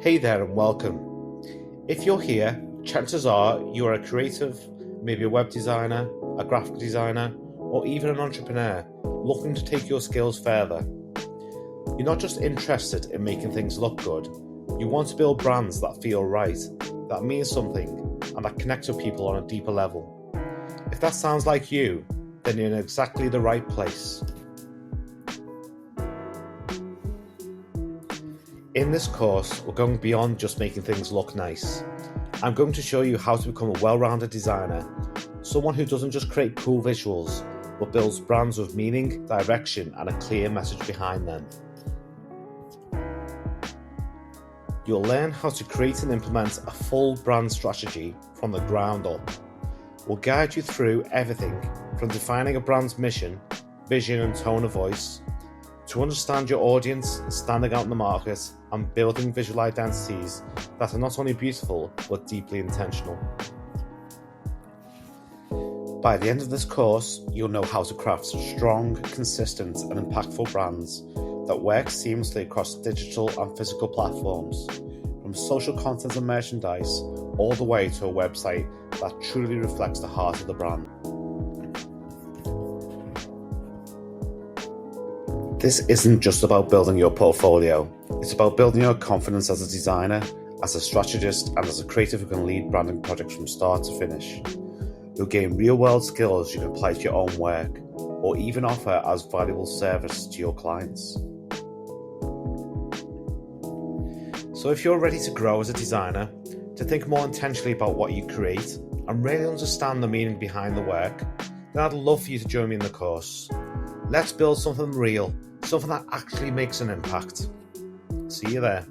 Hey there and welcome. If you're here, chances are you're a creative, maybe a web designer, a graphic designer, or even an entrepreneur looking to take your skills further. You're not just interested in making things look good, you want to build brands that feel right, that mean something, and that connect with people on a deeper level. If that sounds like you, then you're in exactly the right place. In this course, we're going beyond just making things look nice. I'm going to show you how to become a well-rounded designer, someone who doesn't just create cool visuals, but builds brands with meaning, direction, and a clear message behind them. You'll learn how to create and implement a full brand strategy from the ground up. We'll guide you through everything from defining a brand's mission, vision, and tone of voice, to understand your audience, standing out in the market, and building visual identities that are not only beautiful, but deeply intentional. By the end of this course, you'll know how to craft strong, consistent, and impactful brands that work seamlessly across digital and physical platforms, from social content and merchandise, all the way to a website that truly reflects the heart of the brand. This isn't just about building your portfolio, it's about building your confidence as a designer, as a strategist, and as a creative who can lead branding projects from start to finish. You'll gain real-world skills you can apply to your own work, or even offer as valuable service to your clients. So if you're ready to grow as a designer, to think more intentionally about what you create, and really understand the meaning behind the work, then I'd love for you to join me in the course. Let's build something real, something that actually makes an impact. See you there.